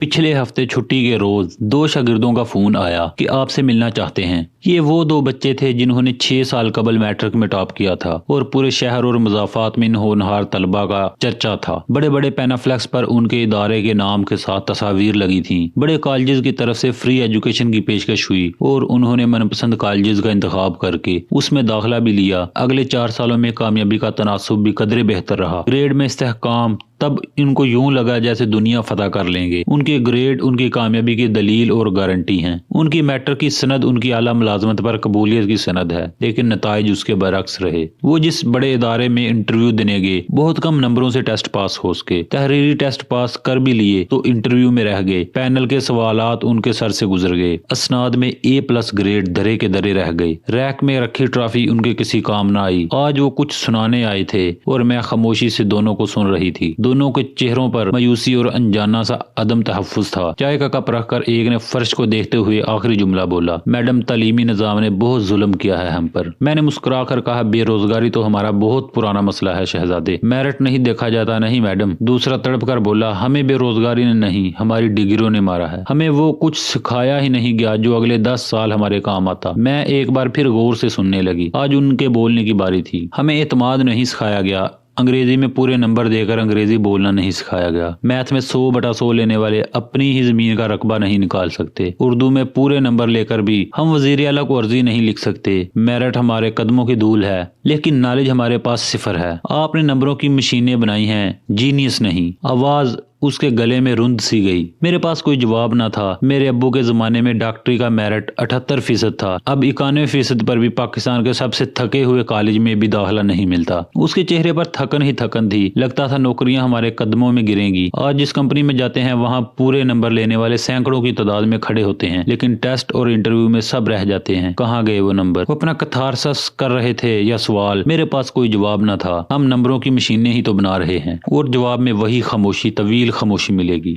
पिछले हफ्ते छुट्टी के रोज दो शागिर्दों का फोन आया कि आपसे मिलना चाहते हैं। ये वो दो बच्चे थे जिन्होंने 6 साल कबल मैट्रिक में टॉप किया था और पूरे शहर और मुज़ाफ़ात में इन होनहार तलबा का चर्चा था। बड़े बड़े पैनाफ्लेक्स पर उनके इदारे के नाम के साथ तस्वीर लगी थी। बड़े कॉलेजेस की तरफ से फ्री एजुकेशन की पेशकश हुई और उन्होंने मनपसंद कॉलेजेस का इंतखाब करके उसमें दाखिला भी लिया। अगले 4 सालों में कामयाबी का तनासुब भी कदरे बेहतर रहा। ग्रेड में इस्तेहकाम, तब इनको यूं लगा जैसे दुनिया फतह कर लेंगे। उनके ग्रेड उनकी कामयाबी की दलील और गारंटी हैं। उनकी मैट्रिक की सनद उनकी आला मुलाजमत पर कबूलियत की सनद है, लेकिन नताइज उसके बरक्स रहे। वो जिस बड़े इदारे में इंटरव्यू देने गए, बहुत कम नंबरों से टेस्ट पास हो सके। तहरीरी टेस्ट पास कर भी लिए तो इंटरव्यू में रह गए। पैनल के सवालात उनके सर से गुजर गए। असनाद में A+ ग्रेड धरे के धरे रह गए। रैक में रखी ट्रॉफी उनके किसी काम ना आई। आज वो कुछ सुनाने आए थे और मैं खामोशी से दोनों को सुन रही थी। दोनों के चेहरों पर मायूसी और अनजाना सा अदम तहफ्फुज था। चाय का कप रखकर एक ने फर्श को देखते हुए आखिरी जुमला बोला, मैडम तालीमी निजाम ने बहुत जुल्म किया है हम पर। मैंने मुस्कुराकर कहा, बेरोजगारी तो हमारा बहुत पुराना मसला है शहजादे, मेरिट नहीं देखा जाता। नहीं मैडम। दूसरा तड़प कर बोला, हमें बेरोजगारी ने नहीं, हमारी डिग्रियों ने मारा है। हमें वो कुछ सिखाया ही नहीं गया जो अगले 10 साल हमारे काम आता। मैं एक बार फिर गौर से सुनने लगी। आज उनके बोलने की बारी थी। हमें एतमाद नहीं सिखाया गया। अंग्रेजी में पूरे नंबर देकर अंग्रेजी बोलना नहीं सिखाया गया। मैथ में 100/100 लेने वाले अपनी ही जमीन का रकबा नहीं निकाल सकते। उर्दू में पूरे नंबर लेकर भी हम वजीर आला को अर्जी नहीं लिख सकते। मेरिट हमारे कदमों की धूल है, लेकिन नॉलेज हमारे पास सिफर है। आपने नंबरों की मशीनें बनाई हैं, जीनियस नहीं। आवाज उसके गले में रुंध सी गई। मेरे पास कोई जवाब ना था। मेरे अब्बू के जमाने में डॉक्टरी का मेरिट 78% था। अब 91% पर भी पाकिस्तान के सबसे थके हुए कॉलेज में भी दाखिला नहीं मिलता। उसके चेहरे पर थकन ही थकन थी। लगता था नौकरियां हमारे कदमों में गिरेंगी। आज जिस कंपनी में जाते हैं वहाँ पूरे नंबर लेने वाले सैकड़ों की तादाद में खड़े होते हैं, लेकिन टेस्ट और इंटरव्यू में सब रह जाते हैं। कहाँ गए वो नंबर? वो अपना कथारसस कर रहे थे या सवाल? मेरे पास कोई जवाब न था। हम नंबरों की मशीनें ही तो बना रहे हैं। और जवाब में वही खामोशी, तवील खामोशी मिलेगी।